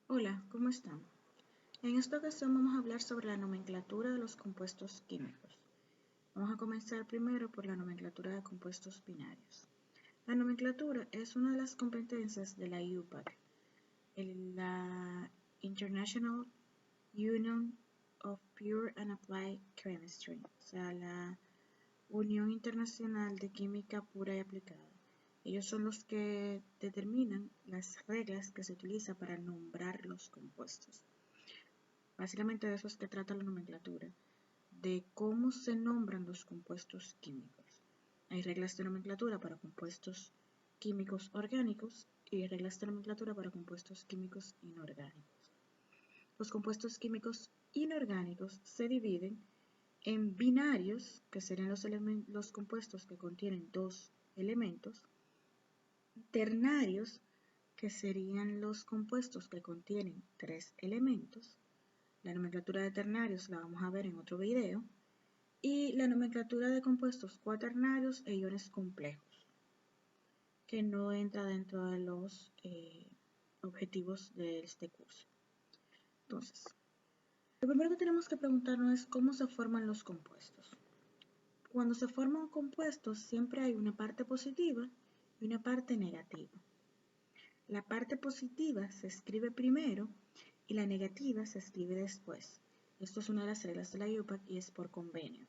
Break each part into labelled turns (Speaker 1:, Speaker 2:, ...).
Speaker 1: Hola, ¿cómo están? En esta ocasión vamos a hablar sobre la nomenclatura de los compuestos químicos. Vamos a comenzar primero por la nomenclatura de compuestos binarios. La nomenclatura es una de las competencias de la IUPAC, la International Union of Pure and Applied Chemistry, o sea, la Unión Internacional de Química Pura y Aplicada. Ellos son los que determinan las reglas que se utilizan para nombrar los compuestos. Básicamente de eso es que trata la nomenclatura, de cómo se nombran los compuestos químicos. Hay reglas de nomenclatura para compuestos químicos orgánicos y reglas de nomenclatura para compuestos químicos inorgánicos. Los compuestos químicos inorgánicos se dividen en binarios, que serían los compuestos que contienen dos elementos, ternarios, que serían los compuestos que contienen tres elementos. La nomenclatura de ternarios la vamos a ver en otro video. Y la nomenclatura de compuestos cuaternarios e iones complejos, que no entra dentro de los objetivos de este curso. Entonces, lo primero que tenemos que preguntarnos es cómo se forman los compuestos. Cuando se forman compuestos siempre hay una parte positiva y una parte negativa. La parte positiva se escribe primero y la negativa se escribe después. Esto es una de las reglas de la IUPAC y es por convenio.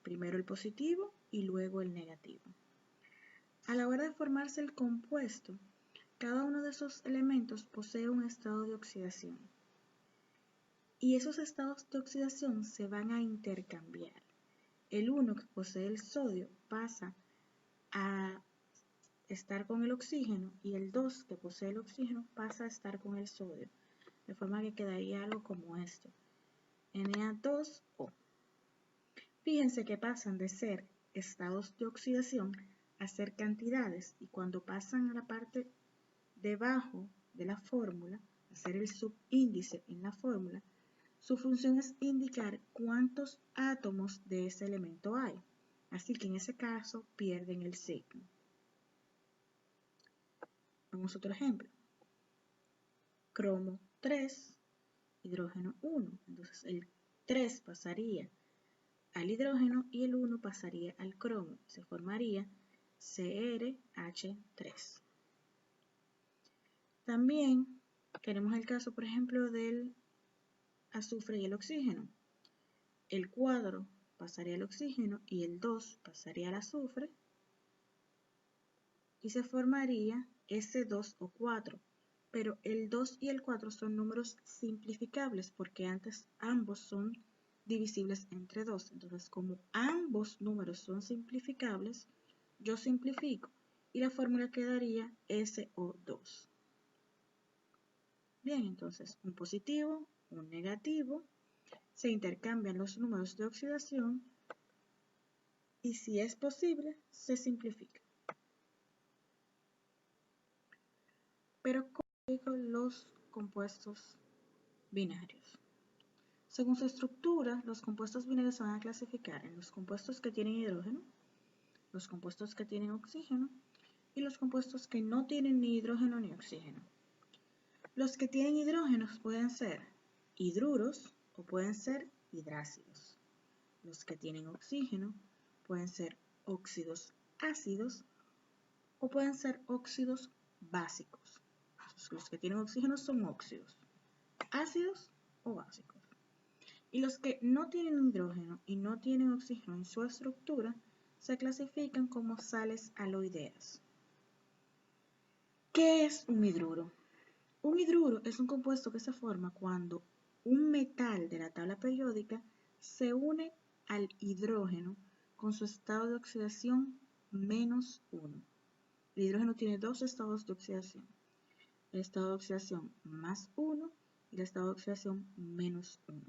Speaker 1: Primero el positivo y luego el negativo. A la hora de formarse el compuesto, cada uno de esos elementos posee un estado de oxidación. Y esos estados de oxidación se van a intercambiar. El 1 que posee el sodio pasa a estar con el oxígeno y el 2 que posee el oxígeno pasa a estar con el sodio. De forma que quedaría algo como esto. Na2O. Fíjense que pasan de ser estados de oxidación a ser cantidades y cuando pasan a la parte debajo de la fórmula, a ser el subíndice en la fórmula, su función es indicar cuántos átomos de ese elemento hay. Así que en ese caso pierden el signo. Vamos a otro ejemplo. Cromo 3, hidrógeno 1. Entonces el 3 pasaría al hidrógeno y el 1 pasaría al cromo. Se formaría CrH3. También tenemos el caso, por ejemplo, del azufre y el oxígeno. El 4 pasaría al oxígeno y el 2 pasaría al azufre y se formaría S2O4. Pero el 2 y el 4 son números simplificables porque antes ambos son divisibles entre 2. Entonces, como ambos números son simplificables, yo simplifico y la fórmula quedaría SO2. Bien, entonces un positivo, un negativo, se intercambian los números de oxidación y si es posible, se simplifica. Pero ¿cómo digo los compuestos binarios? Según su estructura, los compuestos binarios se van a clasificar en los compuestos que tienen hidrógeno, los compuestos que tienen oxígeno y los compuestos que no tienen ni hidrógeno ni oxígeno. Los que tienen hidrógenos pueden ser hidruros o pueden ser hidrácidos. Los que tienen oxígeno pueden ser óxidos ácidos o pueden ser óxidos básicos. Los que tienen oxígeno son óxidos ácidos o básicos. Y los que no tienen hidrógeno y no tienen oxígeno en su estructura se clasifican como sales aloideas. ¿Qué es un hidruro? Un hidruro es un compuesto que se forma cuando un metal de la tabla periódica se une al hidrógeno con su estado de oxidación menos 1. El hidrógeno tiene dos estados de oxidación. El estado de oxidación más 1 y el estado de oxidación menos 1.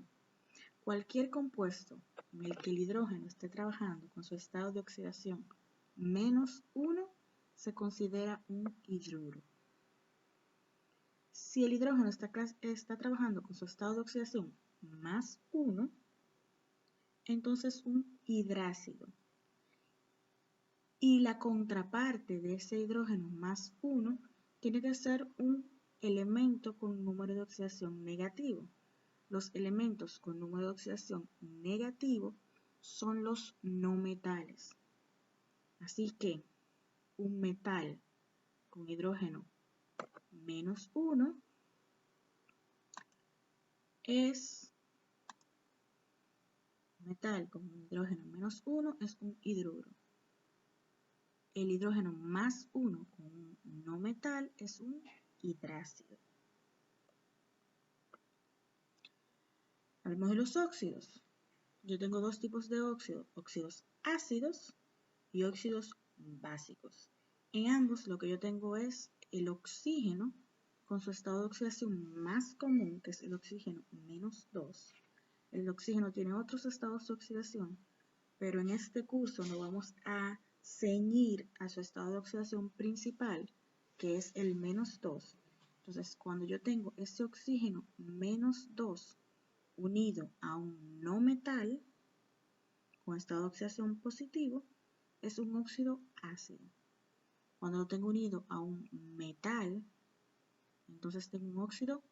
Speaker 1: Cualquier compuesto en el que el hidrógeno esté trabajando con su estado de oxidación menos 1 se considera un hidruro. Si el hidrógeno está trabajando con su estado de oxidación más 1, entonces un hidrácido. Y la contraparte de ese hidrógeno más 1 tiene que ser un elemento con número de oxidación negativo. Los elementos con número de oxidación negativo son los no metales. Así que un metal con hidrógeno -1 es metal con hidrógeno -1 es un hidruro. El hidrógeno +1 con un no metal es un hidrácido. Hablemos de los óxidos. Yo tengo dos tipos de óxidos, óxidos ácidos y óxidos básicos. En ambos lo que yo tengo es el oxígeno con su estado de oxidación más común, que es el oxígeno -2. El oxígeno tiene otros estados de oxidación, pero en este curso nos vamos a ceñir a su estado de oxidación principal, que es el -2. Entonces, cuando yo tengo ese oxígeno -2 unido a un no metal con estado de oxidación positivo, es un óxido ácido. Cuando lo tengo unido a un metal, entonces tengo un óxido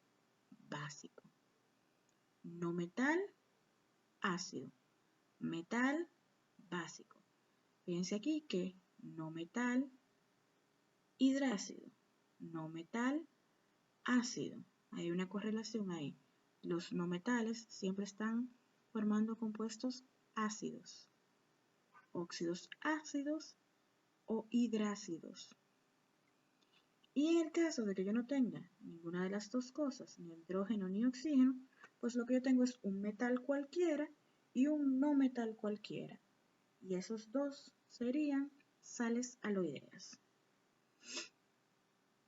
Speaker 1: básico. No metal, ácido. Metal, básico. Fíjense aquí que no metal, hidrácido. No metal, ácido. Hay una correlación ahí. Los no metales siempre están formando compuestos ácidos, óxidos ácidos o hidrácidos. Y en el caso de que yo no tenga ninguna de las dos cosas, ni hidrógeno ni oxígeno, pues lo que yo tengo es un metal cualquiera y un no metal cualquiera. Y esos dos serían sales aloídeas.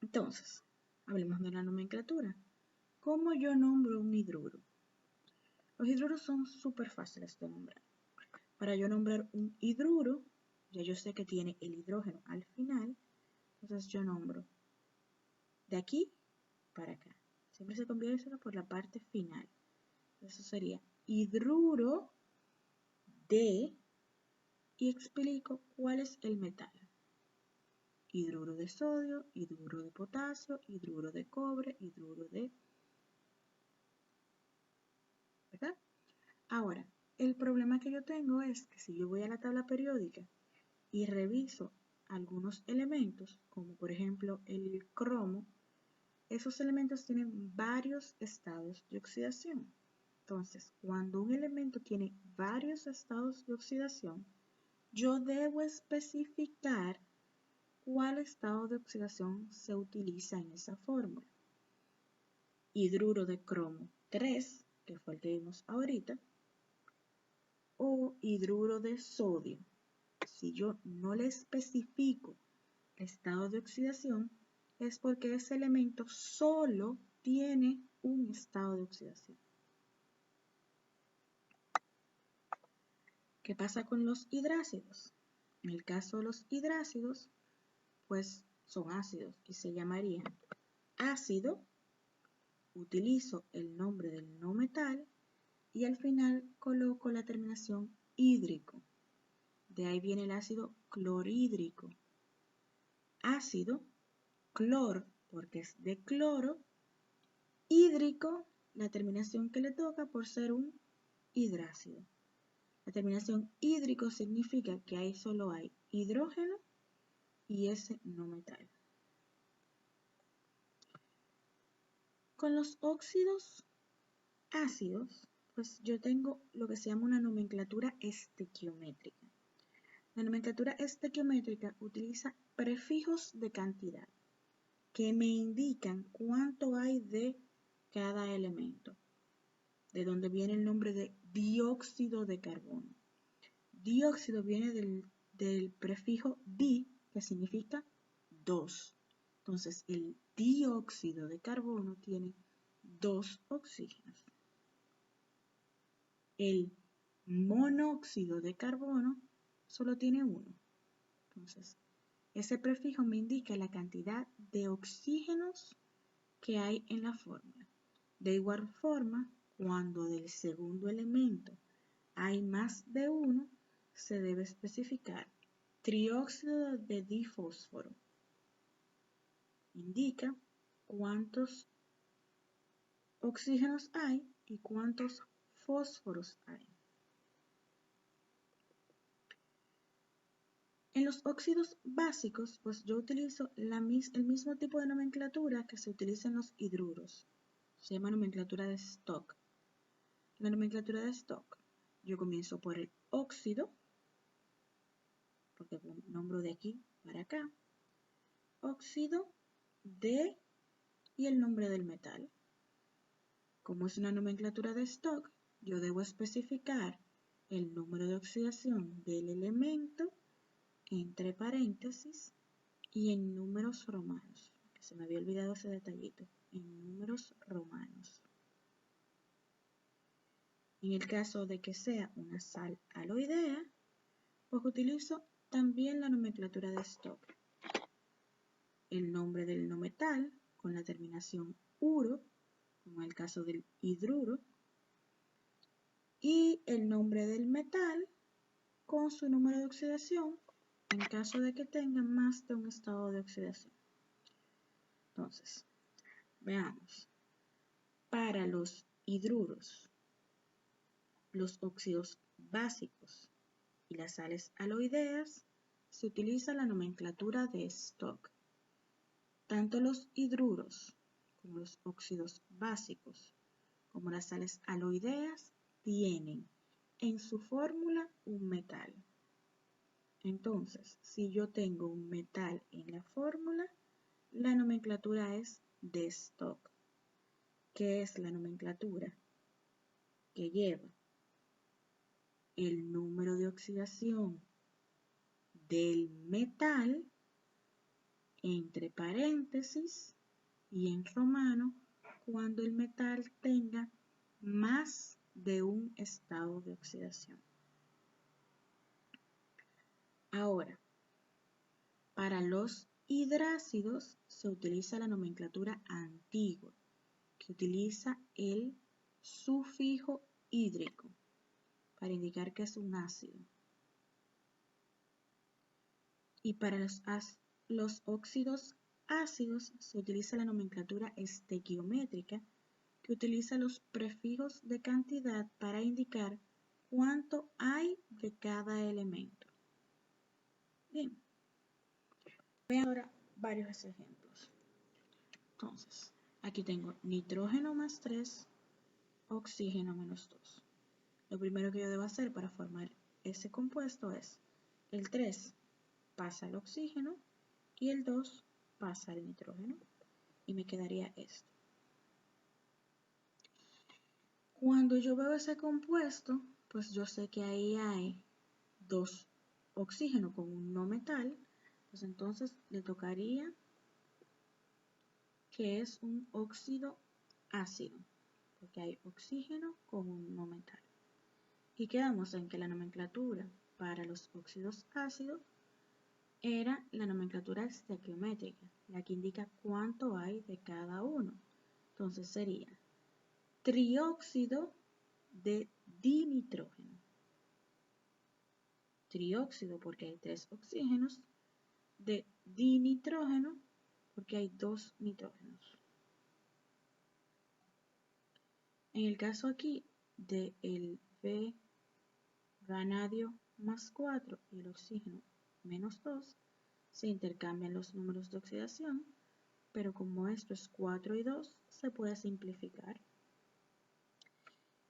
Speaker 1: Entonces, hablemos de la nomenclatura. ¿Cómo yo nombro un hidruro? Los hidruros son súper fáciles de nombrar. Para yo nombrar un hidruro, ya yo sé que tiene el hidrógeno al final, entonces yo nombro de aquí para acá. Siempre se convierte por la parte final. Eso sería hidruro de, y explico cuál es el metal. Hidruro de sodio, hidruro de potasio, hidruro de cobre, hidruro de... ¿verdad? Ahora, el problema que yo tengo es que si yo voy a la tabla periódica y reviso algunos elementos, como por ejemplo el cromo, esos elementos tienen varios estados de oxidación. Entonces, cuando un elemento tiene varios estados de oxidación, yo debo especificar cuál estado de oxidación se utiliza en esa fórmula. Hidruro de cromo 3, que fue el que vimos ahorita, o hidruro de sodio. Si yo no le especifico el estado de oxidación, es porque ese elemento solo tiene un estado de oxidación. ¿Qué pasa con los hidrácidos? En el caso de los hidrácidos, pues son ácidos y se llamarían ácido, utilizo el nombre del no metal y al final coloco la terminación hídrico. De ahí viene el ácido clorhídrico. Ácido, clor, porque es de cloro, hídrico, la terminación que le toca por ser un hidrácido. La terminación hídrico significa que ahí solo hay hidrógeno y ese no metal. Con los óxidos ácidos, pues yo tengo lo que se llama una nomenclatura estequiométrica. La nomenclatura estequiométrica utiliza prefijos de cantidad que me indican cuánto hay de cada elemento, de donde viene el nombre de dióxido de carbono. Dióxido viene del prefijo di, que significa 2. Entonces, el dióxido de carbono tiene 2 oxígenos. El monóxido de carbono solo tiene 1. Entonces, ese prefijo me indica la cantidad de oxígenos que hay en la fórmula. De igual forma, cuando del segundo elemento hay más de 1, se debe especificar trióxido de difósforo. Indica cuántos oxígenos hay y cuántos fósforos hay. En los óxidos básicos, pues yo utilizo el mismo tipo de nomenclatura que se utiliza en los hidruros. Se llama nomenclatura de Stock. La nomenclatura de Stock, yo comienzo por el óxido, porque nombro de aquí para acá, óxido de y el nombre del metal. Como es una nomenclatura de Stock, yo debo especificar el número de oxidación del elemento entre paréntesis y en números romanos, que se me había olvidado ese detallito, en números romanos. En el caso de que sea una sal aloidea, pues utilizo también la nomenclatura de Stock. El nombre del no metal con la terminación uro, como en el caso del hidruro, y el nombre del metal con su número de oxidación en caso de que tenga más de un estado de oxidación. Entonces, veamos. Para los hidruros, los óxidos básicos y las sales aloideas, se utiliza la nomenclatura de Stock. Tanto los hidruros como los óxidos básicos como las sales aloideas tienen en su fórmula un metal. Entonces, si yo tengo un metal en la fórmula, la nomenclatura es de Stock, que es la nomenclatura que lleva el número de oxidación del metal entre paréntesis y en romano cuando el metal tenga más de un estado de oxidación. Ahora, para los hidrácidos se utiliza la nomenclatura antigua, que utiliza el sufijo hídrico para indicar que es un ácido. Y para los óxidos ácidos se utiliza la nomenclatura estequiométrica, que utiliza los prefijos de cantidad para indicar cuánto hay de cada elemento. Bien, vean ahora varios ejemplos. Entonces, aquí tengo nitrógeno más 3, oxígeno menos 2. Lo primero que yo debo hacer para formar ese compuesto es el 3 pasa al oxígeno y el 2 pasa al nitrógeno y me quedaría esto. Cuando yo veo ese compuesto, pues yo sé que ahí hay 2 oxígenos con un no metal, pues entonces le tocaría que es un óxido ácido, porque hay oxígeno con un no metal. Y quedamos en que la nomenclatura para los óxidos ácidos era la nomenclatura estequiométrica, la que indica cuánto hay de cada uno. Entonces sería trióxido de dinitrógeno. Trióxido porque hay 3 oxígenos, de dinitrógeno porque hay 2 nitrógenos. En el caso aquí del B vanadio más 4 y el oxígeno menos 2, se intercambian los números de oxidación, pero como esto es 4 y 2, se puede simplificar.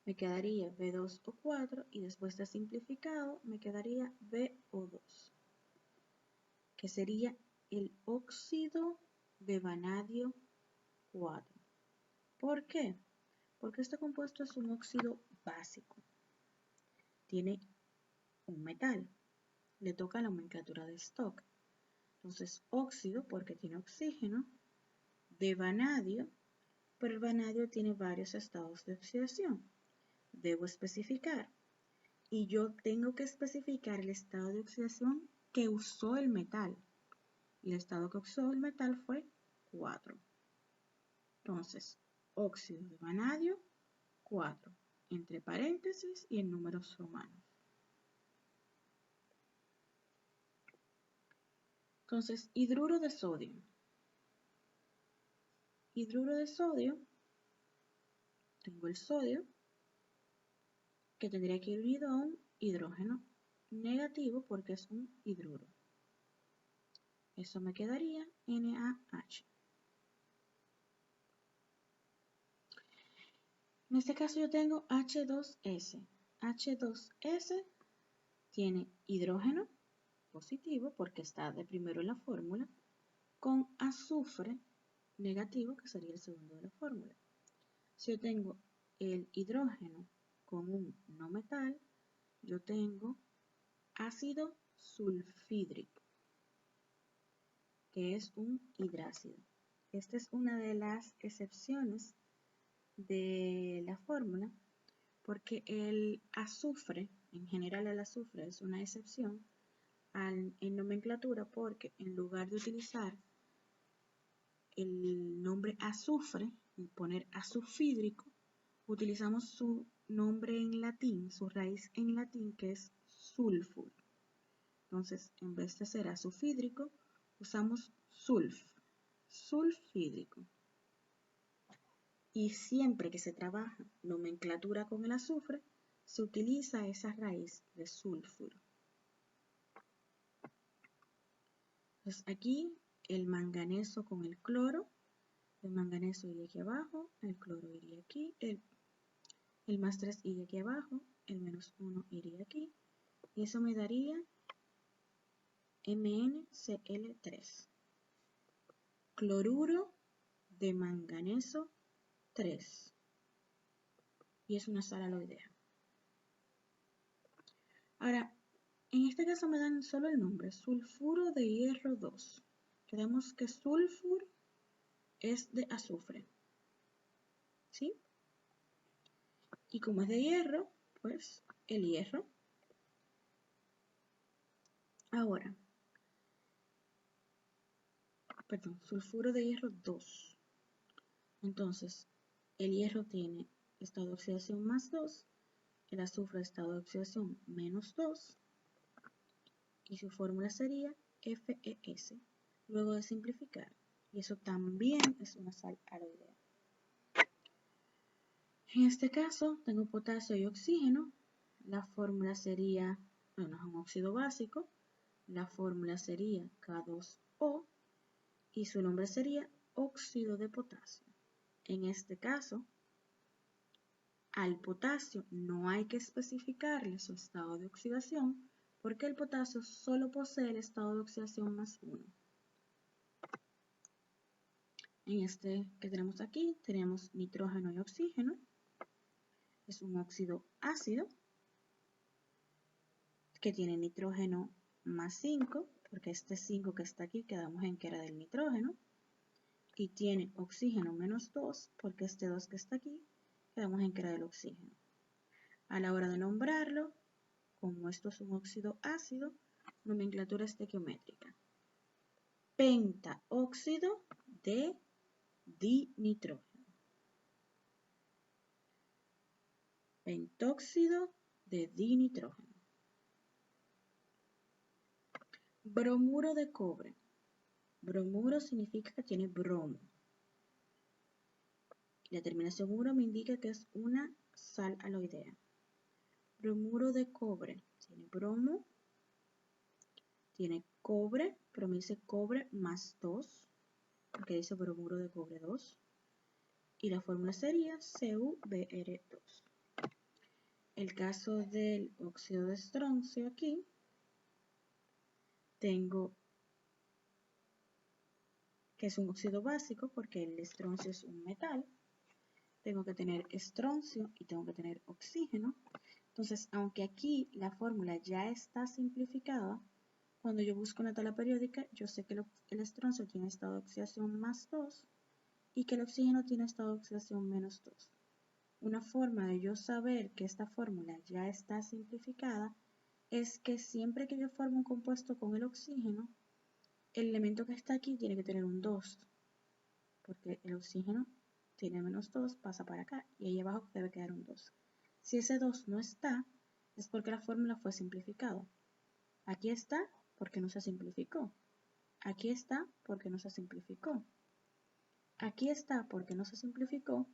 Speaker 1: Me quedaría B2 o 4 y después de simplificado me quedaría BO2, que sería el óxido de vanadio 4. ¿Por qué? Porque este compuesto es un óxido básico. Tiene un metal. Le toca la nomenclatura de Stock. Entonces, óxido porque tiene oxígeno, de vanadio, pero el vanadio tiene varios estados de oxidación. Debo especificar. Y yo tengo que especificar el estado de oxidación que usó el metal. Y el estado que usó el metal fue 4. Entonces, óxido de vanadio, 4, entre paréntesis y en números romanos. Entonces, hidruro de sodio. hidruro de sodio, tengo el sodio, que tendría que ir unido a un hidrógeno negativo porque es un hidruro. Eso me quedaría NaH. En este caso yo tengo H2S. H2S tiene hidrógeno positivo porque está de primero en la fórmula, con azufre negativo que sería el segundo de la fórmula. Si yo tengo el hidrógeno con un no metal, yo tengo ácido sulfídrico, que es un hidrácido. Esta es una de las excepciones de la fórmula, porque el azufre, en general el azufre es una excepción en nomenclatura, porque en lugar de utilizar el nombre azufre y poner azufídrico, utilizamos su nombre en latín, su raíz en latín, que es sulfur. Entonces, en vez de ser azufídrico, usamos sulfídrico. Y siempre que se trabaja nomenclatura con el azufre, se utiliza esa raíz de sulfuro. Entonces aquí el manganeso con el cloro, el manganeso iría aquí abajo, el cloro iría aquí, el más 3 iría aquí abajo, el menos 1 iría aquí, y eso me daría MnCl3, cloruro de manganeso 3, y es una sal aloidea. Ahora, en este caso me dan solo el nombre, sulfuro de hierro 2. Quedamos que sulfur es de azufre, ¿sí? Y como es de hierro, pues el hierro. Ahora, perdón, sulfuro de hierro 2. Entonces, el hierro tiene estado de oxidación más 2, el azufre estado de oxidación menos 2, y su fórmula sería FeS, luego de simplificar. Y eso también es una sal aloidea. En este caso, tengo potasio y oxígeno. La fórmula sería, bueno, es un óxido básico. La fórmula sería K2O y su nombre sería óxido de potasio. En este caso, al potasio no hay que especificarle su estado de oxidación porque el potasio solo posee el estado de oxidación más 1. En este que tenemos aquí, tenemos nitrógeno y oxígeno. Es un óxido ácido que tiene nitrógeno más 5, porque este 5 que está aquí quedamos en que era del nitrógeno, y tiene oxígeno menos 2, porque este 2 que está aquí quedamos en que era del oxígeno. A la hora de nombrarlo, como esto es un óxido ácido, nomenclatura estequiométrica. Pentaóxido de dinitrógeno. Pentóxido de dinitrógeno. Bromuro de cobre. Bromuro significa que tiene bromo. La terminación uro me indica que es una sal aloidea. Bromuro de cobre. Tiene bromo, tiene cobre, pero me dice cobre más 2, porque dice bromuro de cobre 2. Y la fórmula sería CuBr2. El caso del óxido de estroncio aquí, tengo que es un óxido básico porque el estroncio es un metal. Tengo que tener estroncio y tengo que tener oxígeno. Entonces, aunque aquí la fórmula ya está simplificada, cuando yo busco una tabla periódica, yo sé que el estroncio tiene estado de oxidación más 2 y que el oxígeno tiene estado de oxidación menos 2. Una forma de yo saber que esta fórmula ya está simplificada es que siempre que yo formo un compuesto con el oxígeno, el elemento que está aquí tiene que tener un 2, porque el oxígeno tiene menos 2, pasa para acá y ahí abajo debe quedar un 2. Si ese 2 no está, es porque la fórmula fue simplificada. Aquí está porque no se simplificó. Aquí está porque no se simplificó. Aquí está porque no se simplificó,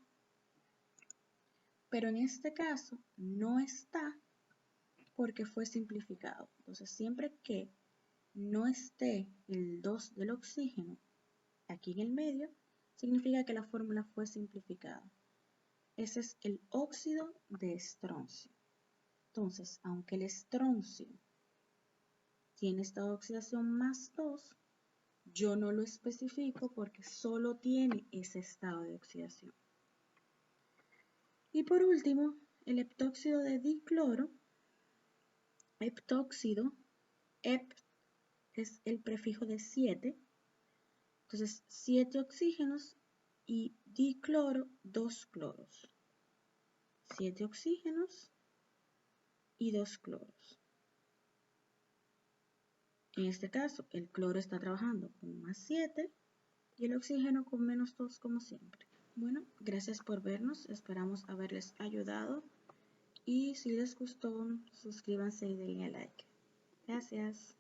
Speaker 1: pero en este caso no está porque fue simplificado. Entonces, siempre que no esté el 2 del oxígeno aquí en el medio, significa que la fórmula fue simplificada. Ese es el óxido de estroncio. Entonces, aunque el estroncio tiene estado de oxidación más 2, yo no lo especifico porque solo tiene ese estado de oxidación. Y por último, el heptóxido de dicloro. Heptóxido, hep es el prefijo de 7, entonces 7 oxígenos y dicloro, 2 cloros. 7 oxígenos y 2 cloros. En este caso, el cloro está trabajando con más 7 y el oxígeno con menos 2 como siempre. Bueno, gracias por vernos, esperamos haberles ayudado y si les gustó, suscríbanse y denle a like. Gracias.